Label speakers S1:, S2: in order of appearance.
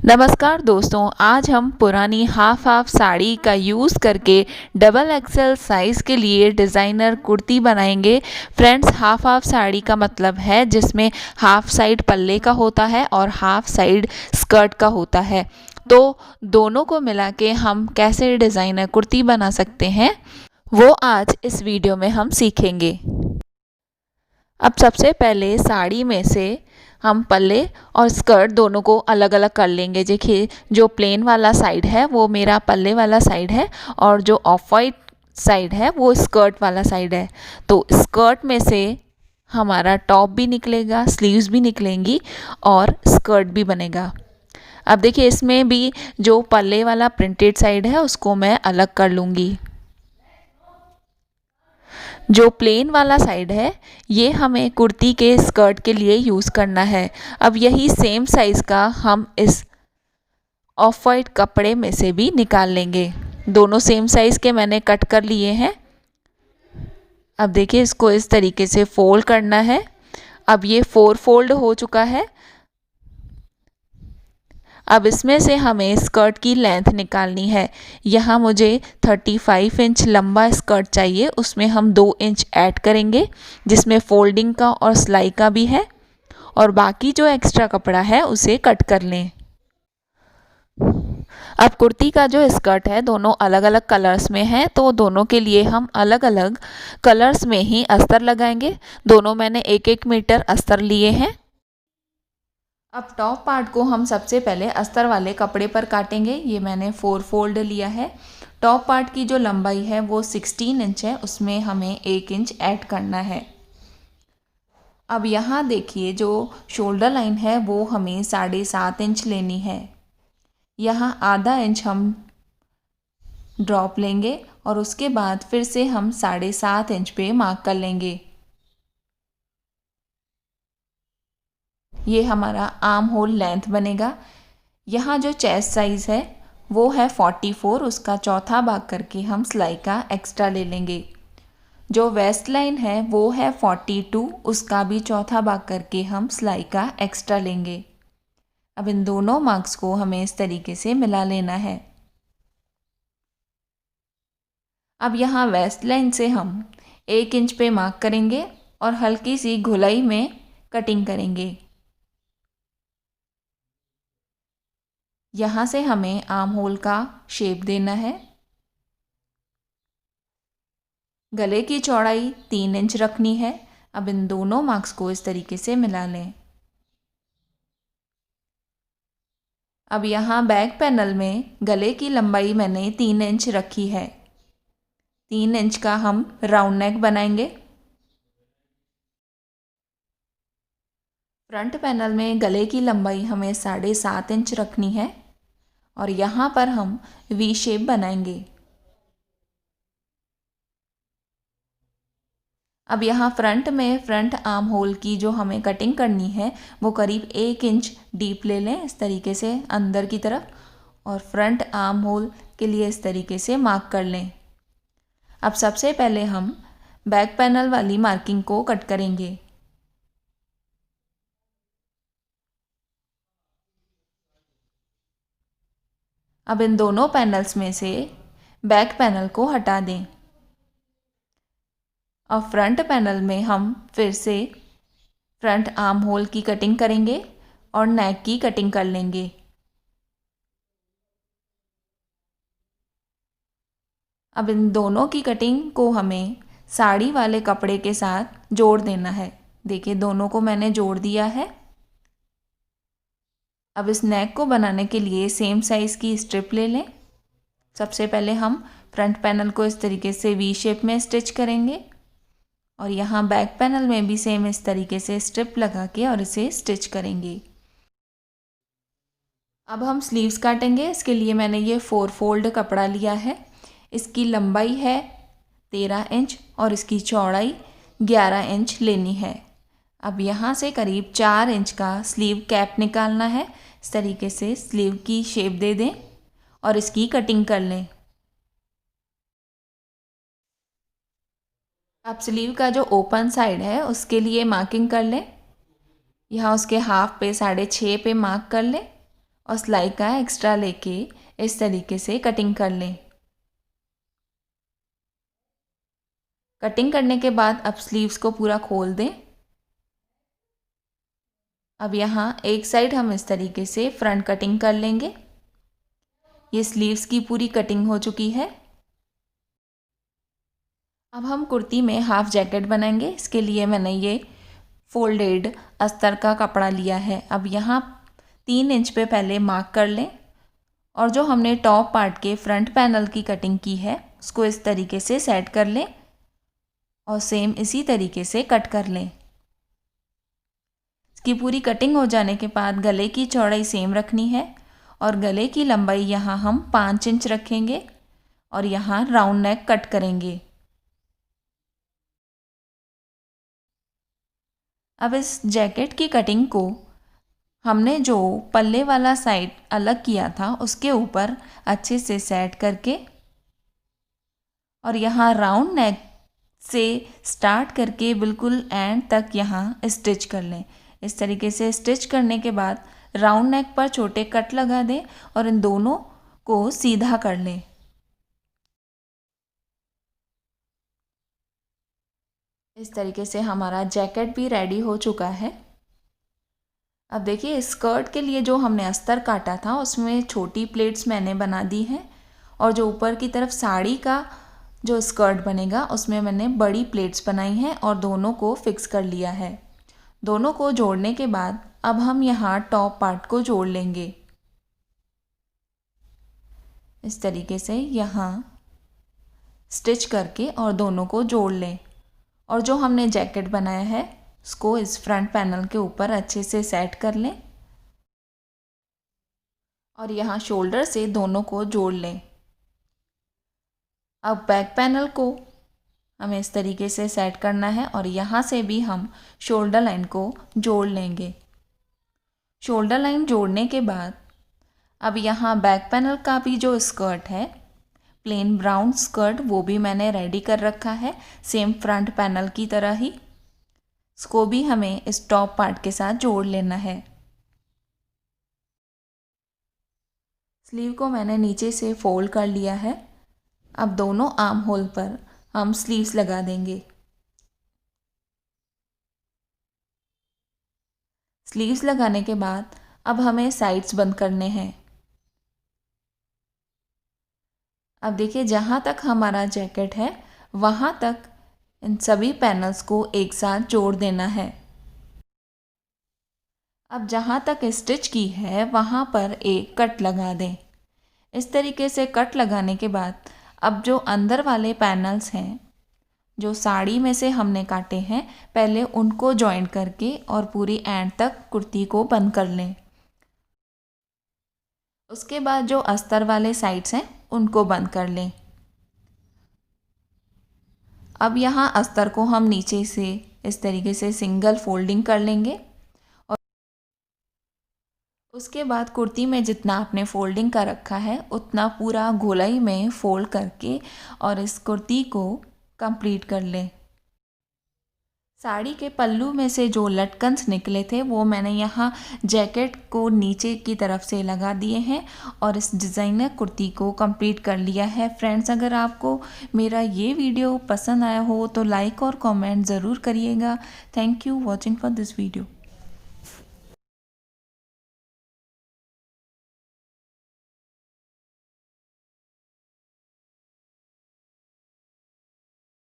S1: नमस्कार दोस्तों, आज हम पुरानी हाफ साड़ी का यूज़ करके डबल एक्सेल साइज़ के लिए डिज़ाइनर कुर्ती बनाएंगे। फ्रेंड्स, हाफ साड़ी का मतलब है जिसमें हाफ साइड पल्ले का होता है और हाफ साइड स्कर्ट का होता है। तो दोनों को मिला के हम कैसे डिज़ाइनर कुर्ती बना सकते हैं, वो आज इस वीडियो में हम सीखेंगे। अब सबसे पहले साड़ी में से हम पल्ले और स्कर्ट दोनों को अलग अलग कर लेंगे। देखिए, जो प्लेन वाला साइड है वो मेरा पल्ले वाला साइड है और जो ऑफ वाइट साइड है वो स्कर्ट वाला साइड है। तो स्कर्ट में से हमारा टॉप भी निकलेगा, स्लीव्स भी निकलेंगी और स्कर्ट भी बनेगा। अब देखिए, इसमें भी जो पल्ले वाला प्रिंटेड साइड है उसको मैं अलग कर लूँगी। जो प्लेन वाला साइड है ये हमें कुर्ती के स्कर्ट के लिए यूज़ करना है। अब यही सेम साइज़ का हम इस ऑफ वाइट कपड़े में से भी निकाल लेंगे। दोनों सेम साइज़ के मैंने कट कर लिए हैं। अब देखिए, इसको इस तरीके से फोल्ड करना है। अब ये 4 फोल्ड हो चुका है। अब इसमें से हमें स्कर्ट की लेंथ निकालनी है। यहाँ मुझे 35 इंच लंबा स्कर्ट चाहिए, उसमें हम 2 इंच ऐड करेंगे जिसमें फोल्डिंग का और सिलाई का भी है, और बाकी जो एक्स्ट्रा कपड़ा है उसे कट कर लें। अब कुर्ती का जो स्कर्ट है दोनों अलग अलग कलर्स में है, तो दोनों के लिए हम अलग अलग कलर्स में ही अस्तर लगाएंगे। दोनों मैंने 1-1 मीटर अस्तर लिए हैं। अब टॉप पार्ट को हम सबसे पहले अस्तर वाले कपड़े पर काटेंगे। ये मैंने 4 फोल्ड लिया है। टॉप पार्ट की जो लंबाई है वो 16 इंच है, उसमें हमें 1 इंच ऐड करना है। अब यहाँ देखिए, जो शोल्डर लाइन है वो हमें 7.5 इंच लेनी है। यहाँ आधा इंच हम ड्रॉप लेंगे और उसके बाद फिर से हम 7.5 इंच पे मार्क कर लेंगे। ये हमारा आर्म होल लेंथ बनेगा। यहाँ जो चेस्ट साइज़ है वो है 44, उसका चौथा भाग करके हम सिलाई का एक्स्ट्रा ले लेंगे। जो वेस्ट लाइन है वो है 42, उसका भी चौथा भाग करके हम सिलाई का एक्स्ट्रा लेंगे। अब इन दोनों मार्क्स को हमें इस तरीके से मिला लेना है। अब यहाँ वेस्ट लाइन से हम 1 इंच पे मार्क करेंगे और हल्की सी गोलाई में कटिंग करेंगे। यहाँ से हमें आर्म होल का शेप देना है। गले की चौड़ाई 3 इंच रखनी है। अब इन दोनों मार्क्स को इस तरीके से मिला लें। अब यहाँ बैक पैनल में गले की लंबाई मैंने 3 इंच रखी है। 3 इंच का हम राउंड नेक बनाएंगे। फ्रंट पैनल में गले की लंबाई हमें 7.5 इंच रखनी है और यहाँ पर हम वी शेप बनाएंगे। अब यहाँ फ्रंट में फ्रंट आर्म होल की जो हमें कटिंग करनी है वो करीब 1 इंच डीप ले लें, इस तरीके से अंदर की तरफ, और फ्रंट आर्म होल के लिए इस तरीके से मार्क कर लें। अब सबसे पहले हम बैक पैनल वाली मार्किंग को कट करेंगे। अब इन दोनों पैनल्स में से बैक पैनल को हटा दें। अब फ्रंट पैनल में हम फिर से फ्रंट आर्म होल की कटिंग करेंगे और नेक की कटिंग कर लेंगे। अब इन दोनों की कटिंग को हमें साड़ी वाले कपड़े के साथ जोड़ देना है। देखिए, दोनों को मैंने जोड़ दिया है। अब इस नेक को बनाने के लिए सेम साइज़ की स्ट्रिप ले लें। सबसे पहले हम फ्रंट पैनल को इस तरीके से वी शेप में स्टिच करेंगे और यहाँ बैक पैनल में भी सेम इस तरीके से स्ट्रिप लगा के और इसे स्टिच करेंगे। अब हम स्लीव्स काटेंगे। इसके लिए मैंने ये 4 फोल्ड कपड़ा लिया है। इसकी लंबाई है 13 इंच और इसकी चौड़ाई 11 इंच लेनी है। अब यहाँ से करीब 4 इंच का स्लीव कैप निकालना है। इस तरीके से स्लीव की शेप दे दें और इसकी कटिंग कर लें। अब स्लीव का जो ओपन साइड है उसके लिए मार्किंग कर लें। यहाँ उसके हाफ पे 6.5 पे मार्क कर लें और सिलाई का एक्स्ट्रा लेके इस तरीके से कटिंग कर लें। कटिंग करने के बाद अब स्लीव्स को पूरा खोल दें। अब यहाँ एक साइड हम इस तरीके से फ्रंट कटिंग कर लेंगे। ये स्लीव्स की पूरी कटिंग हो चुकी है। अब हम कुर्ती में हाफ जैकेट बनाएंगे। इसके लिए मैंने ये फोल्डेड अस्तर का कपड़ा लिया है। अब यहाँ 3 इंच पे पहले मार्क कर लें और जो हमने टॉप पार्ट के फ्रंट पैनल की कटिंग की है उसको इस तरीके से सेट कर लें और सेम इसी तरीके से कट कर लें। इसकी पूरी कटिंग हो जाने के बाद गले की चौड़ाई सेम रखनी है और गले की लंबाई यहाँ हम 5 इंच रखेंगे और यहाँ राउंड नेक कट करेंगे। अब इस जैकेट की कटिंग को हमने जो पल्ले वाला साइड अलग किया था उसके ऊपर अच्छे से सेट करके और यहाँ राउंड नेक से स्टार्ट करके बिल्कुल एंड तक यहाँ स्टिच कर लें। इस तरीके से स्टिच करने के बाद राउंड नेक पर छोटे कट लगा दें और इन दोनों को सीधा कर लें। इस तरीके से हमारा जैकेट भी रेडी हो चुका है। अब देखिए स्कर्ट के लिए जो हमने अस्तर काटा था उसमें छोटी प्लेट्स मैंने बना दी हैं और जो ऊपर की तरफ साड़ी का जो स्कर्ट बनेगा उसमें मैंने बड़ी प्लेट्स बनाई हैं और दोनों को फिक्स कर लिया है। दोनों को जोड़ने के बाद अब हम यहाँ टॉप पार्ट को जोड़ लेंगे। इस तरीके से यहाँ स्टिच करके और दोनों को जोड़ लें और जो हमने जैकेट बनाया है उसको इस फ्रंट पैनल के ऊपर अच्छे से सेट कर लें और यहाँ शोल्डर से दोनों को जोड़ लें। अब बैक पैनल को हमें इस तरीके से सेट करना है और यहाँ से भी हम शोल्डर लाइन को जोड़ लेंगे। शोल्डर लाइन जोड़ने के बाद अब यहाँ बैक पैनल का भी जो स्कर्ट है प्लेन ब्राउन स्कर्ट वो भी मैंने रेडी कर रखा है सेम फ्रंट पैनल की तरह ही। इसको भी हमें इस टॉप पार्ट के साथ जोड़ लेना है। स्लीव को मैंने नीचे से फोल्ड कर लिया है। अब दोनों आर्म होल पर हम स्लीव्स लगा देंगे। स्लीव्स लगाने के बाद अब हमें साइड्स बंद करने हैं। अब देखिए जहाँ तक हमारा जैकेट है वहाँ तक इन सभी पैनल्स को एक साथ जोड़ देना है। अब जहाँ तक स्टिच की है वहाँ पर एक कट लगा दें। इस तरीके से कट लगाने के बाद अब जो अंदर वाले पैनल्स हैं जो साड़ी में से हमने काटे हैं पहले उनको जॉइन करके और पूरी एंड तक कुर्ती को बंद कर लें। उसके बाद जो अस्तर वाले साइड्स हैं उनको बंद कर लें। अब यहाँ अस्तर को हम नीचे से इस तरीके से सिंगल फोल्डिंग कर लेंगे और उसके बाद कुर्ती में जितना आपने फोल्डिंग का रखा है उतना पूरा गोलाई में फोल्ड करके और इस कुर्ती को कंप्लीट कर लें। साड़ी के पल्लू में से जो लटकन्स निकले थे वो मैंने यहाँ जैकेट को नीचे की तरफ से लगा दिए हैं और इस डिज़ाइनर कुर्ती को कंप्लीट कर लिया है। फ्रेंड्स अगर आपको मेरा ये वीडियो पसंद आया हो तो लाइक और कमेंट ज़रूर करिएगा। Thank you watching for this video.